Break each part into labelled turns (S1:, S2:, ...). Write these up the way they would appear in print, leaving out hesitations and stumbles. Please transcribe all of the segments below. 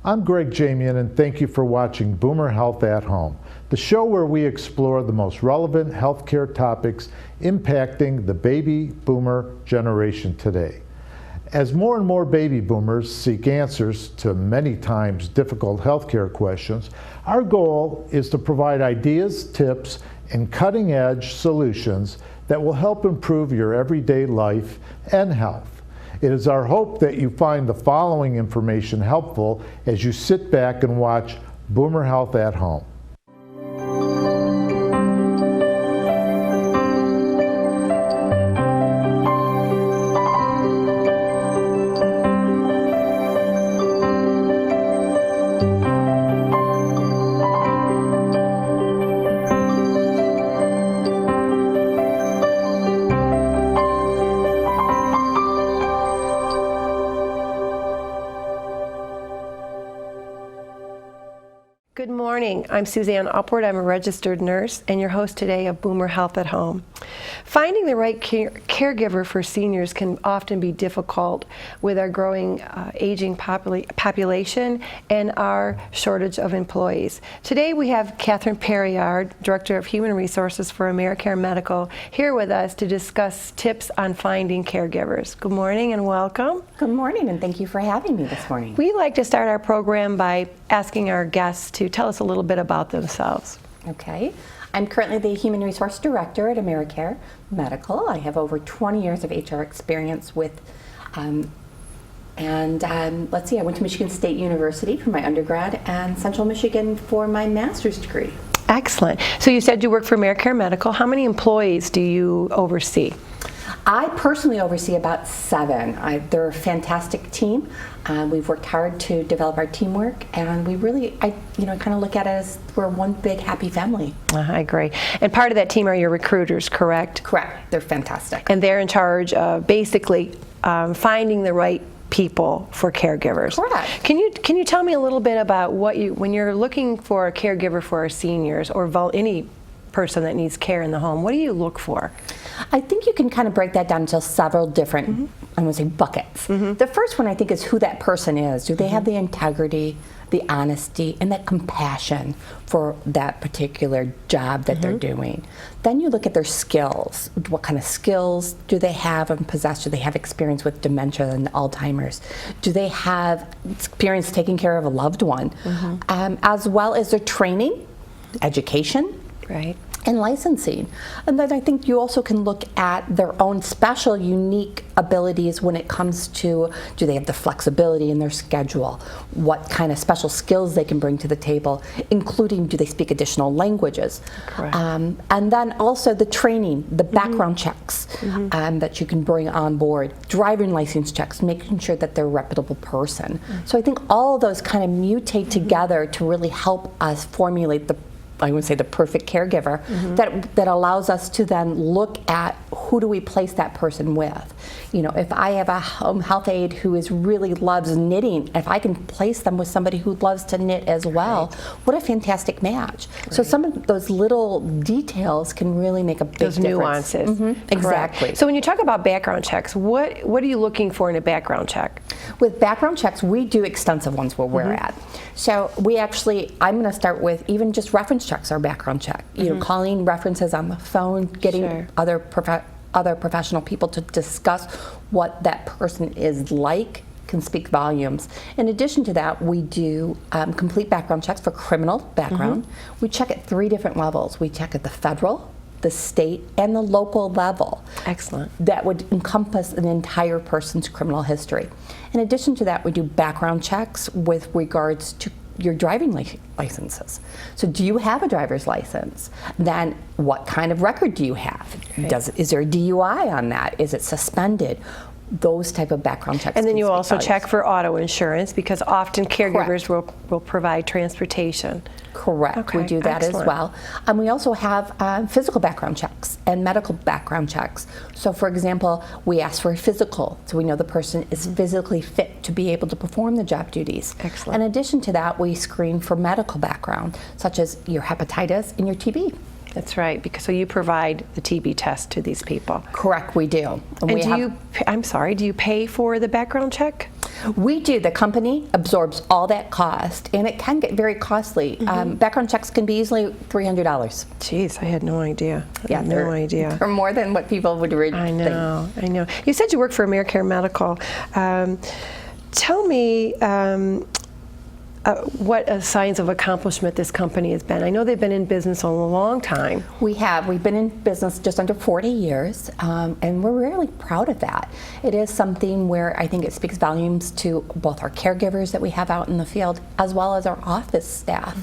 S1: I'm Greg Jamian, and thank you for watching Boomer Health at Home, the show where we explore the most relevant healthcare topics impacting the baby boomer generation today. As more and more baby boomers seek answers to many times difficult healthcare questions, our goal is to provide ideas, tips, and cutting-edge solutions that will help improve your everyday life and health. It is our hope that you find the following information helpful as you sit back and watch Boomer Health at Home.
S2: Good morning. I'm Suzanne Upward. I'm a registered nurse and your host today of Boomer Health at Home. Finding the right caregiver for seniors can often be difficult with our growing aging population and our shortage of employees. Today we have Catherine Perriard, Director of Human Resources for Americare Medical, here with us to discuss tips on finding caregivers. Good morning and welcome.
S3: Good morning, and thank you for having me this morning.
S2: We like to start our program by asking our guests to tell us a little bit about themselves.
S3: Okay. I'm currently the Human Resource Director at Americare Medical. I have over 20 years of HR experience with, let's see, I went to Michigan State University for my undergrad and Central Michigan for my master's degree.
S2: Excellent. So you said you work for Americare Medical. How many employees do you oversee?
S3: I personally oversee about 7. They're a fantastic team. We've worked hard to develop our teamwork, and we really, kind of look at it as we're one big happy family.
S2: I agree. And part of that team are your recruiters, correct?
S3: Correct. They're fantastic.
S2: And they're in charge of basically finding the right people for caregivers.
S3: Correct.
S2: Can you tell me a little bit about when you're looking for a caregiver for our seniors or any person that needs care in the home, what do you look for?
S3: I think you can kind of break that down into several different, I want to say, buckets. The first one, I think, is who that person is. Do they have the integrity, the honesty, and that compassion for that particular job that they're doing? Then you look at their skills. What kind of skills do they have and possess? Do they have experience with dementia and Alzheimer's? Do they have experience taking care of a loved one? As well as their training, education,
S2: right,
S3: and licensing. And then I think you also can look at their own special, unique abilities when it comes to, do they have the flexibility in their schedule? What kind of special skills they can bring to the table, including do they speak additional languages?
S2: Correct.
S3: And then also the training, the background checks that you can bring on board, driving license checks, making sure that they're a reputable person. So I think all of those kind of mutate together to really help us formulate the perfect caregiver that allows us to then look at who do we place that person with. If I have a home health aide who really loves knitting, if I can place them with somebody who loves to knit as well, what a fantastic match. Right. So some of those little details can really make a big difference.
S2: Those nuances.
S3: Exactly.
S2: So when you talk about background checks, what are you looking for in a background check?
S3: With background checks, we do extensive ones where we're at. So we actually, I'm going to start with even just reference checks, our background check. Calling references on the phone, getting other professional people to discuss what that person is like can speak volumes. In addition to that, we do complete background checks for criminal background. We check at 3 different levels. We check at the federal, the state, and the local level.
S2: Excellent.
S3: That would encompass an entire person's criminal history. In addition to that, we do background checks with regards to your driving licenses. So do you have a driver's license? Then what kind of record do you have?
S2: Right.
S3: Is there a DUI on that? Is it suspended? Those type of background checks.
S2: And then you also check for auto insurance because often caregivers will provide transportation.
S3: Correct.
S2: Okay.
S3: We do that as well. And we also have physical background checks and medical background checks. So for example, we ask for a physical, so we know the person is physically fit to be able to perform the job duties.
S2: Excellent.
S3: In addition to that, we screen for medical background, such as your hepatitis and your TB.
S2: That's right, because so you provide the TB test to these people.
S3: Correct, we do.
S2: And do you pay for the background check?
S3: We do. The company absorbs all that cost, and it can get very costly. Background checks can be easily $300.
S2: Jeez, I had no idea.
S3: Yeah,
S2: no idea.
S3: They're more than what people would think.
S2: I know. You said you work for Americare Medical. Tell me what signs of accomplishment this company has been. I know they've been in business a long time.
S3: We have. We've been in business just under 40 years, and we're really proud of that. It is something where I think it speaks volumes to both our caregivers that we have out in the field, as well as our office staff.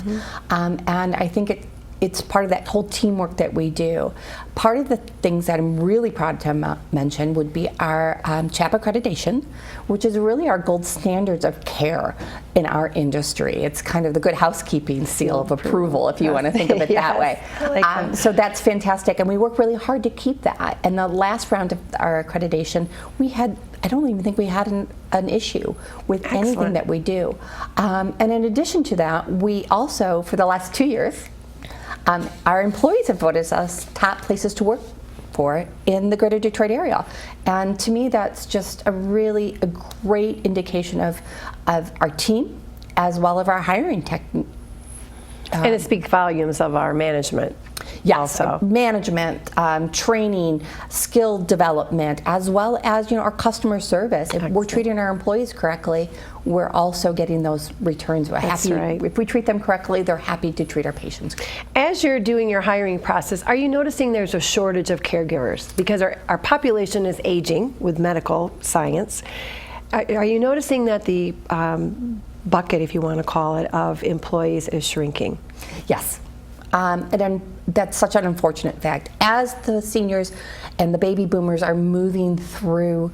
S3: And I think it's part of that whole teamwork that we do. Part of the things that I'm really proud to mention would be our CHAP accreditation, which is really our gold standards of care in our industry. It's kind of the good housekeeping seal of approval, if you want to think of it that way.
S2: I like that.
S3: So that's fantastic, and we work really hard to keep that. And the last round of our accreditation, I don't even think we had an issue with anything that we do. And in addition to that, we also, for the last 2 years, our employees have voted us top places to work for in the greater Detroit area. And to me, that's just a great indication of our team, as well as our hiring technique.
S2: And it speaks volumes of our management.
S3: Yes,
S2: also.
S3: Management, training, skill development, as well as our customer service. If we're treating our employees correctly, we're also getting those returns. We're happy.
S2: Right.
S3: If we treat them correctly, they're happy to treat our patients.
S2: As you're doing your hiring process, are you noticing there's a shortage of caregivers? Because our population is aging with medical science. Are you noticing that the bucket, if you want to call it, of employees is shrinking?
S3: Yes. And then that's such an unfortunate fact. As the seniors and the baby boomers are moving through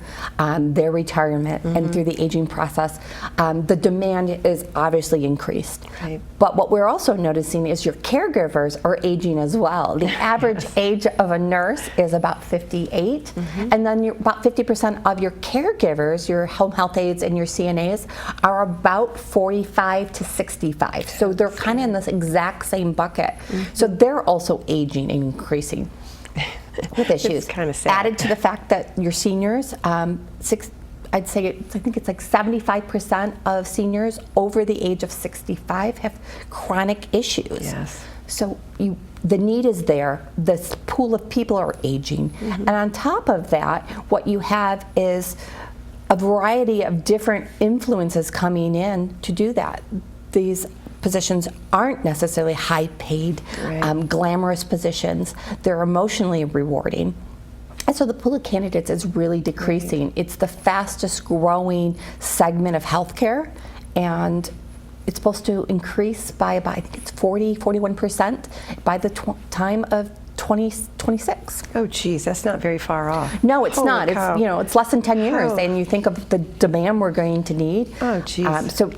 S3: their retirement and through the aging process, the demand is obviously increased.
S2: Right.
S3: But what we're also noticing is your caregivers are aging as well. The average age of a nurse is about 58, and then about 50% of your caregivers, your home health aides and your CNAs, are about 45 to 65. So they're kind of in this exact same bucket. So they're also aging and increasing with issues.
S2: It's kind of sad.
S3: Added to the fact that your seniors, I think it's like 75% of seniors over the age of 65 have chronic issues.
S2: Yes.
S3: So the need is there. This pool of people are aging, and on top of that, what you have is a variety of different influences coming in to do that. These positions aren't necessarily high-paid, glamorous positions. They're emotionally rewarding. And so the pool of candidates is really decreasing. It's the fastest growing segment of healthcare, and it's supposed to increase by about, I think it's 41% by the time of 2026.
S2: Oh, geez, that's not very far off.
S3: No, it's
S2: Holy
S3: not.
S2: cow.
S3: It's less than 10 years,
S2: Oh.
S3: and you think of the demand we're going to need.
S2: Oh, geez.
S3: So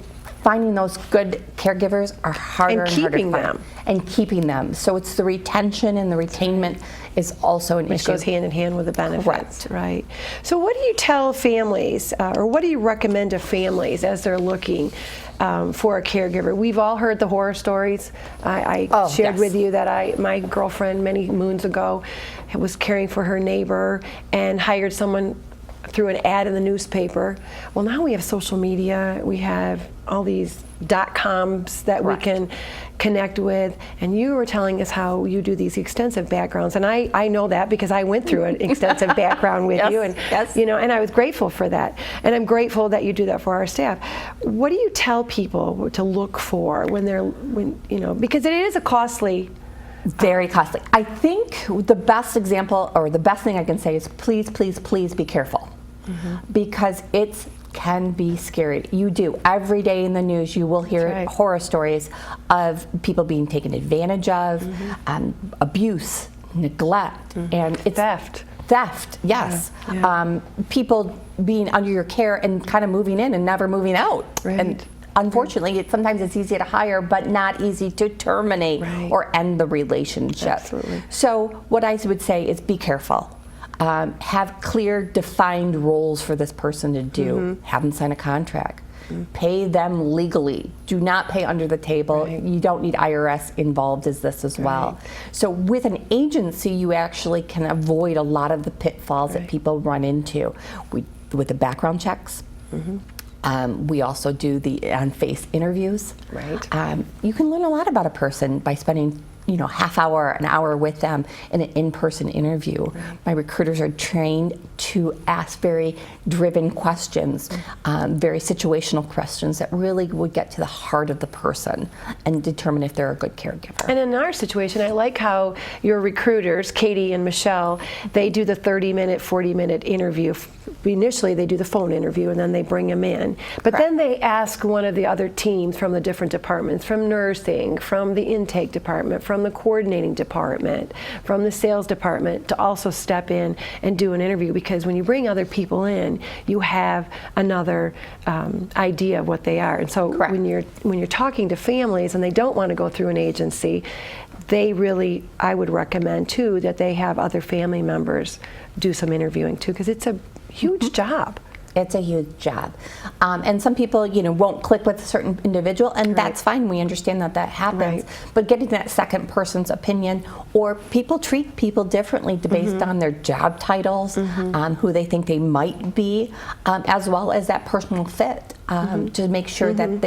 S3: finding those good caregivers are harder and harder to
S2: keeping
S3: find.
S2: them.
S3: And keeping them. So it's the retention and the retainment is also an
S2: Which
S3: issue.
S2: goes hand in hand with the benefits,
S3: Correct.
S2: right? So what do you tell families, or what do you recommend to families as they're looking for a caregiver? We've all heard the horror stories. I shared
S3: yes.
S2: with you that my girlfriend many moons ago was caring for her neighbor and hired someone through an ad in the newspaper. Well, now we have social media. We have all these .coms that we can connect with, and you were telling us how you do these extensive backgrounds, and I know that because I went through an extensive background with you, and and I was grateful for that, and I'm grateful that you do that for our staff. What do you tell people to look for because it is a costly.
S3: Very costly. I think the best example, or the best thing I can say is please, please, please be careful. Because it can be scary. You do. Every day in the news you will hear horror stories of people being taken advantage of, abuse, neglect, and it's theft, yes. People being under your care and kind of moving in and never moving out. And unfortunately, sometimes it's easy to hire, but not easy to terminate or end the relationship.
S2: Absolutely.
S3: So what I would say is be careful. Have clear, defined roles for this person to do. Have them sign a contract. Pay them legally. Do not pay under the table. You don't need IRS involved as well. So with an agency, you actually can avoid a lot of the pitfalls that people run into with the background checks. We also do the on-face interviews.
S2: Right.
S3: You can learn a lot about a person by spending half hour, an hour with them in an in-person interview. Right. My recruiters are trained to ask very driven questions, very situational questions that really would get to the heart of the person and determine if they're a good caregiver.
S2: And in our situation, I like how your recruiters, Katie and Michelle, they do the 30-minute, 40-minute interview. Initially, they do the phone interview, and then they bring them in. But then they ask one of the other teams from the different departments, from nursing, from the intake department, from the coordinating department, from the sales department, to also step in and do an interview, because when you bring other people in, you have another idea of what they are. And so when you're talking to families and they don't want to go through an agency, they really, I would recommend too, that they have other family members do some interviewing too, because it's a huge job.
S3: It's a huge job. And some people, won't click with a certain individual, and that's fine. We understand that happens. But getting that second person's opinion, or people treat people differently based on their job titles, who they think they might be, as well as that personal fit, to make sure that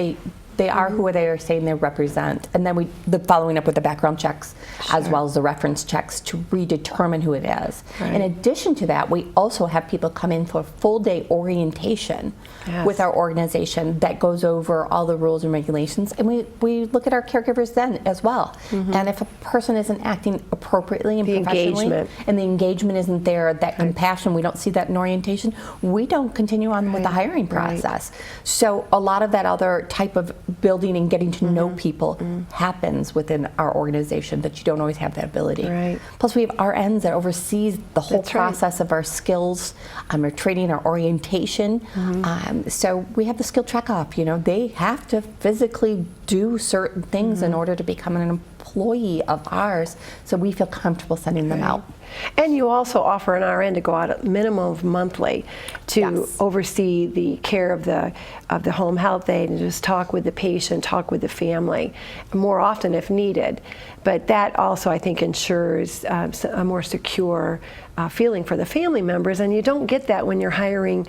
S3: they are who they are saying they represent. And then the following up with the background checks, as well as the reference checks, to redetermine who it is. In addition to that, we also have people come in for a full day orientation with our organization that goes over all the rules and regulations. And we look at our caregivers then as well. And if a person isn't acting appropriately and professionally, and the engagement isn't there, that compassion, we don't see that in orientation, we don't continue on with the hiring process. So a lot of that other type of building and getting to know people happens within our organization, that you don't always have that ability. Plus we have RNs that oversees the whole process of our skills, our training, our orientation. So we have the skill check-off. They have to physically do certain things in order to become an employee of ours, so we feel comfortable sending them out.
S2: And you also offer an RN to go out at minimum of monthly to oversee the care of the home health aide and just talk with the patient, talk with the family, more often if needed. But that also, I think, ensures a more secure feeling for the family members, and you don't get that when you're hiring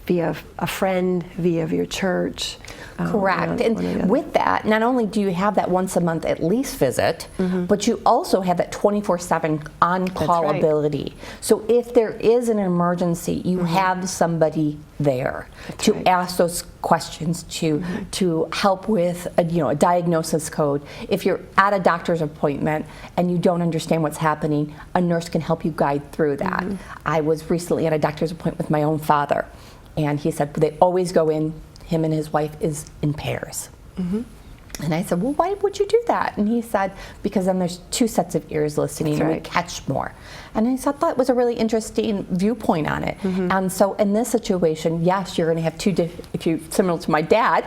S2: via a friend, via your church.
S3: Correct. And with that, not only do you have that once a month at least visit, but you also have that 24/7 on-call ability. So if there is an emergency, you have somebody there to ask those questions, to help with a diagnosis code. If you're at a doctor's appointment and you don't understand what's happening, a nurse can help you guide through that. I was recently at a doctor's appointment with my own father, and he said they always go in, him and his wife is in pairs. And I said, well, why would you do that? And he said, because then there's two sets of ears listening and we catch more. And I thought that was a really interesting viewpoint on it. And so in this situation, yes, you're going to have if you similar to my dad,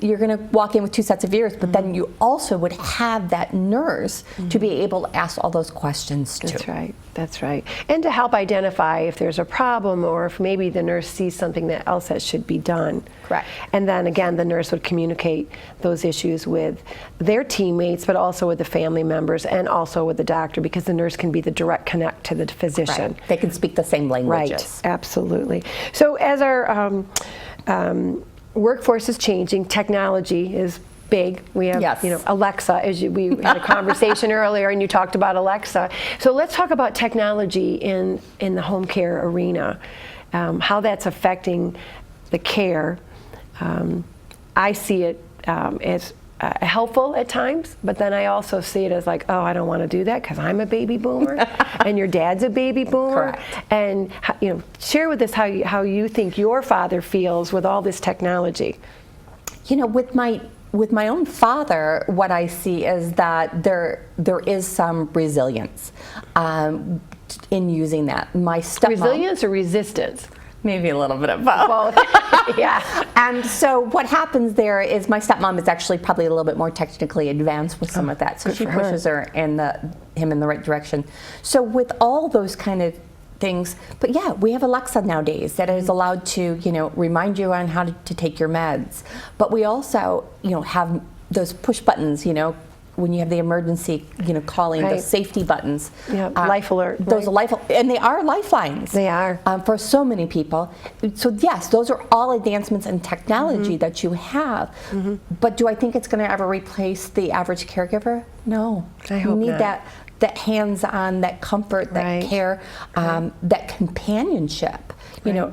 S3: you're going to walk in with two sets of ears, but then you also would have that nurse to be able to ask all those questions too.
S2: That's right. That's right. And to help identify if there's a problem, or if maybe the nurse sees something else that should be done.
S3: Correct.
S2: And then again, the nurse would communicate those issues with their teammates, but also with the family members, and also with the doctor, because the nurse can be the direct connect to the physician.
S3: They can speak the same languages.
S2: Right. Absolutely. So as our workforce is changing, technology is big. We have, Alexa, we had a conversation earlier, and you talked about Alexa. So let's talk about technology in the home care arena, how that's affecting the care. I see it as helpful at times, but then I also see it as like, oh, I don't want to do that because I'm a baby boomer, and your dad's a baby boomer.
S3: Correct.
S2: And share with us how you think your father feels with all this technology.
S3: With my own father, what I see is that there is some resilience in using that. My stepmom,
S2: resilience or resistance?
S3: Maybe a little bit of both.
S2: Yeah.
S3: And so what happens there is my stepmom is actually probably a little bit more technically advanced with some of that. So she pushes him in the right direction. So with all those kind of things, but yeah, we have Alexa nowadays that is allowed to, remind you on how to take your meds. But we also, have those push buttons, when you have the emergency, calling,
S2: Right.
S3: those safety buttons.
S2: Yeah, life alert.
S3: Those are and they are lifelines.
S2: They are.
S3: For so many people. So yes, those are all advancements in technology that you have. But do I think it's going to ever replace the average caregiver? No.
S2: I hope
S3: you need
S2: not.
S3: that hands-on, that comfort, that
S2: Right.
S3: care, that companionship.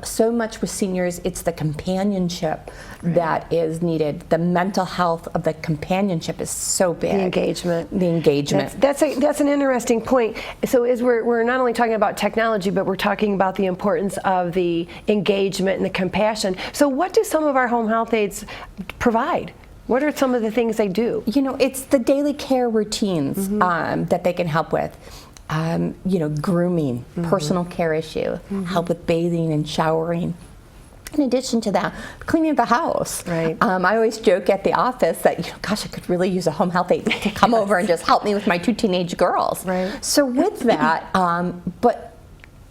S3: So much with seniors, it's the companionship that is needed. The mental health of the companionship is so big.
S2: The engagement.
S3: The engagement.
S2: That's an interesting point. So as we're not only talking about technology, but we're talking about the importance of the engagement and the compassion. So what do some of our home health aides provide? What are some of the things they do?
S3: It's the daily care routines that they can help with. Grooming, personal care issue, help with bathing and showering. In addition to that, cleaning the house.
S2: Right.
S3: I always joke at the office that, gosh, I could really use a home health aide to come over and just help me with my 2 teenage girls.
S2: Right.
S3: So with that, but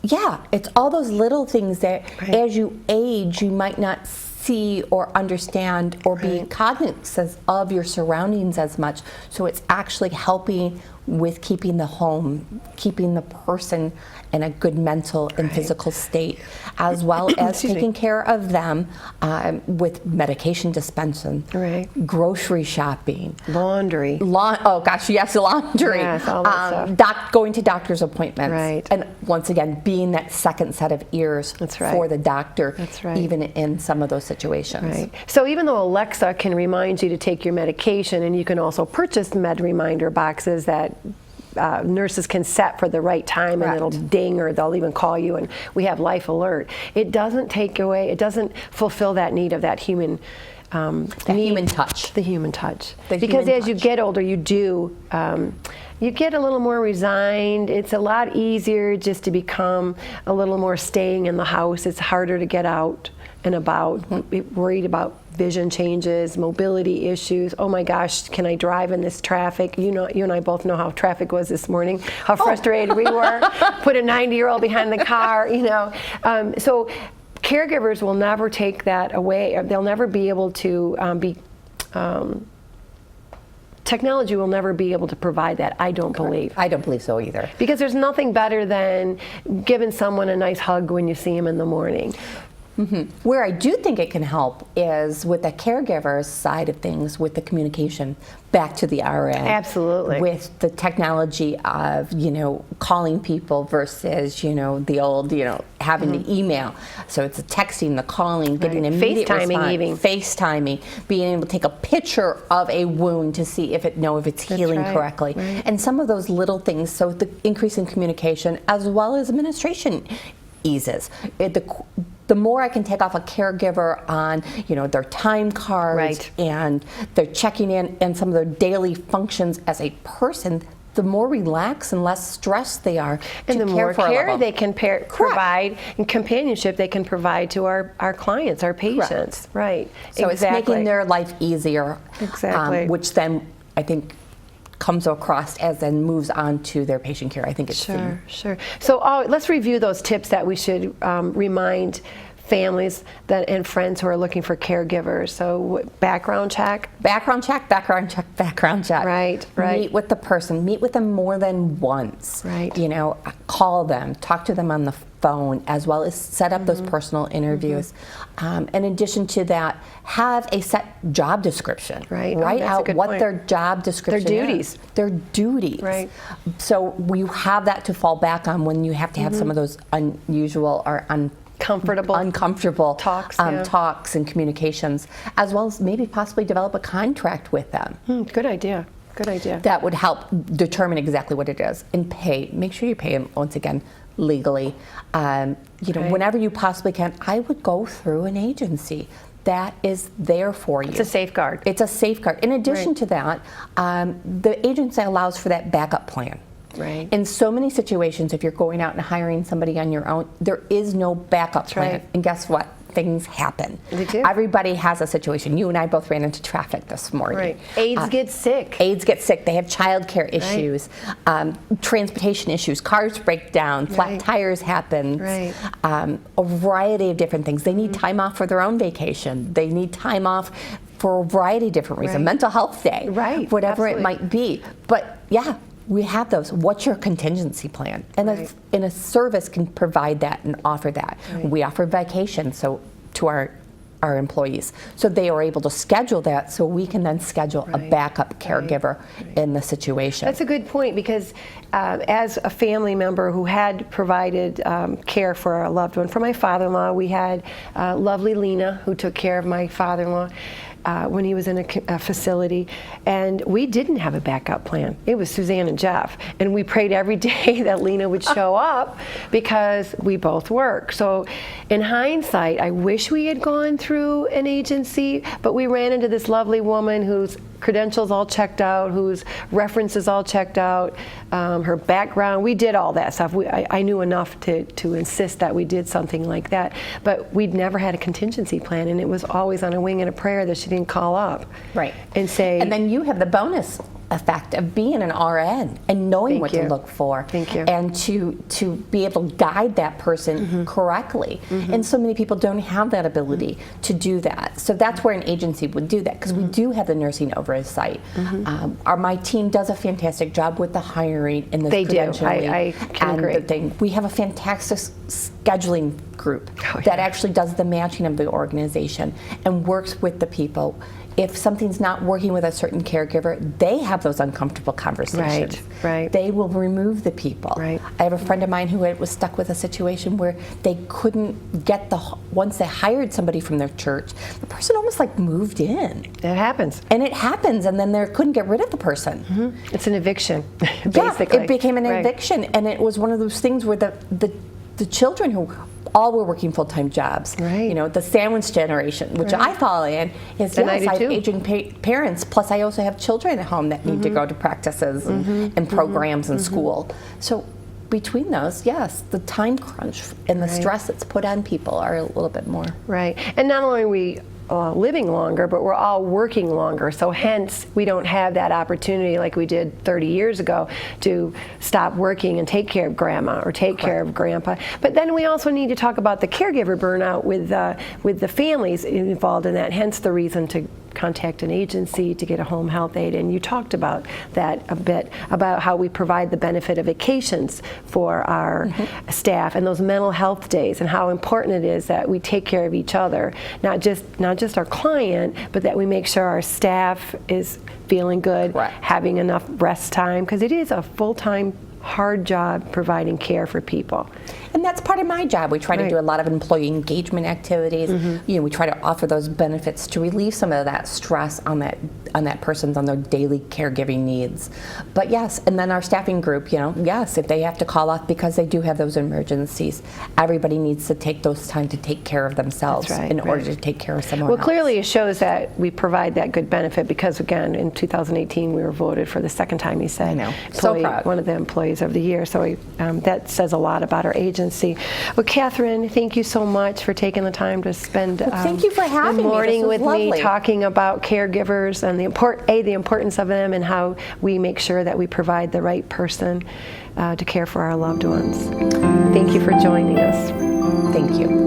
S3: yeah, it's all those little things that as you age, you might not see or understand or be cognizant of your surroundings as much. So it's actually helping with keeping the home, keeping the person in a good mental and physical state, as well as taking care of them with medication dispensing, grocery shopping,
S2: laundry.
S3: Oh gosh, yes, laundry.
S2: Yes, all that stuff.
S3: Going to doctor's appointments.
S2: Right.
S3: And once again, being that second set of ears for the doctor, even in some of those situations.
S2: Right. So even though Alexa can remind you to take your medication, and you can also purchase med reminder boxes that nurses can set for the right time, and it'll ding, or they'll even call you, and we have life alert. It doesn't take away, it doesn't fulfill that need of that human
S3: human touch.
S2: The human touch.
S3: Because
S2: as you get older, you do, you get a little more resigned. It's a lot easier just to become a little more staying in the house. It's harder to get out and about, be worried about vision changes, mobility issues. Oh my gosh, can I drive in this traffic? You and I both know how traffic was this morning, how frustrated we were. Put a 90-year-old behind the car, So caregivers will never take that away. They'll never be able to technology will never be able to provide that, I don't believe.
S3: I don't believe so either.
S2: Because there's nothing better than giving someone a nice hug when you see them in the morning.
S3: Where I do think it can help is with the caregiver's side of things, with the communication back to the RN.
S2: Absolutely.
S3: With the technology of, calling people versus, the old, having to email. So it's the texting, the calling, getting immediate
S2: FaceTiming
S3: response.
S2: even.
S3: FaceTiming, being able to take a picture of a wound to see if it's healing correctly.
S2: Right.
S3: And some of those little things, so the increase in communication as well as administration eases. The more I can take off a caregiver on, their time cards and they're checking in and some of their daily functions as a person, the more relaxed and less stressed they are.
S2: And the more care they can provide and companionship they can provide to our clients, our patients. Right.
S3: So it's making their life easier.
S2: Exactly.
S3: Which then I think comes across as then moves on to their patient care. I think it's
S2: Sure. So let's review those tips that we should remind families and friends who are looking for caregivers. So background check. Right.
S3: Meet with the person. Meet with them more than once.
S2: Right.
S3: Call them. Talk to them on the phone, as well as set up those personal interviews. In addition to that, have a set job description.
S2: Right.
S3: Write
S2: that's
S3: out
S2: a good
S3: what
S2: point.
S3: their job description is. Their duties.
S2: Right.
S3: So you have that to fall back on when you have to have some of those unusual or uncomfortable talks and communications, as well as maybe possibly develop a contract with them.
S2: Good idea.
S3: That would help determine exactly what it is. And pay. Make sure you pay them, once again, legally. Whenever you possibly can, I would go through an agency that is there for you.
S2: It's a safeguard.
S3: In addition to that, the agency allows for that backup plan.
S2: Right.
S3: In so many situations, if you're going out and hiring somebody on your own, there is no backup plan.
S2: right.
S3: And guess what? Things happen.
S2: They do.
S3: Everybody has a situation. You and I both ran into traffic this morning.
S2: Right. Aides get sick.
S3: They have childcare issues, transportation issues, cars break down, flat tires happen.
S2: Right.
S3: A variety of different things. They need time off for their own vacation. They need time off for a variety of different reasons,
S2: Right.
S3: mental health day,
S2: Right,
S3: whatever
S2: absolutely.
S3: it might be. But yeah, we have those. What's your contingency plan? And
S2: Right.
S3: a service can provide that and offer that.
S2: Right.
S3: We offer vacation to our employees, so they are able to schedule that, so we can then schedule a
S2: Right.
S3: backup caregiver in the situation.
S2: That's a good point, because as a family member who had provided care for a loved one, for my father-in-law, we had lovely Lena, who took care of my father-in-law when he was in a facility, and we didn't have a backup plan. It was Suzanne and Jeff, and we prayed every day that Lena would show up, because we both work. So in hindsight, I wish we had gone through an agency, but we ran into this lovely woman whose credentials all checked out, whose references all checked out, her background. We did all that stuff. I knew enough to insist that we did something like that, but we'd never had a contingency plan, and it was always on a wing and a prayer that she didn't call up.
S3: Right.
S2: And say.
S3: And then you have the bonus effect of being an RN and knowing
S2: Thank
S3: what
S2: you.
S3: to look for.
S2: Thank you.
S3: And to be able to guide that person correctly. And so many people don't have that ability to do that. So that's where an agency would do that, because we do have the nursing oversight. My team does a fantastic job with the hiring and the
S2: They do.
S3: credentialing
S2: I can
S3: and
S2: agree.
S3: the thing. We have a fantastic scheduling group
S2: Oh,
S3: that
S2: yeah.
S3: actually does the matching of the organization and works with the people. If something's not working with a certain caregiver, they have those uncomfortable conversations.
S2: Right, right.
S3: They will remove the people.
S2: Right.
S3: I have a friend of mine who was stuck with a situation where they couldn't get once they hired somebody from their church, the person almost like moved in.
S2: That happens.
S3: And it happens, and then they couldn't get rid of the person.
S2: It's an eviction, basically.
S3: Yeah, it became an
S2: Right.
S3: eviction, and it was one of those things where the children who all were working full-time jobs.
S2: Right.
S3: You know, the sandwich generation, which
S2: Right.
S3: I fall in, is
S2: And I
S3: yes,
S2: do
S3: I have
S2: too.
S3: aging parents, plus I also have children at home that need to go to practices and programs in school. So between those, yes, the time crunch and the
S2: Right.
S3: stress that's put on people are a little bit more.
S2: Right. And not only are we living longer, but we're all working longer. So hence, we don't have that opportunity like we did 30 years ago to stop working and take care of grandma or take care of grandpa. But then we also need to talk about the caregiver burnout with the families involved in that. Hence the reason to contact an agency to get a home health aide. And you talked about that a bit, about how we provide the benefit of vacations for our staff and those mental health days, and how important it is that we take care of each other, not just our client, but that we make sure our staff is feeling good,
S3: Correct.
S2: having enough rest time, because it is a full-time, hard job providing care for people.
S3: And that's part of my job. We try to
S2: Right.
S3: do a lot of employee engagement activities. You know, we try to offer those benefits to relieve some of that stress on that person's on their daily caregiving needs. But yes, and then our staffing group, you know, yes, if they have to call off because they do have those emergencies, everybody needs to take those time to take care of themselves
S2: That's right,
S3: in order
S2: right.
S3: to take care of someone
S2: Well,
S3: else.
S2: clearly it shows that we provide that good benefit, because again, in 2018 we were voted for the second time, you said,
S3: I know. So proud.
S2: one of the employees of the year. So that says a lot about our agency. Well, Catherine, thank you so much for taking the time to spend
S3: thank you for having
S2: the
S3: me.
S2: morning
S3: This was
S2: with me,
S3: lovely.
S2: talking about caregivers and the importance of them, and how we make sure that we provide the right person to care for our loved ones. Thank you for joining us.
S3: Thank you.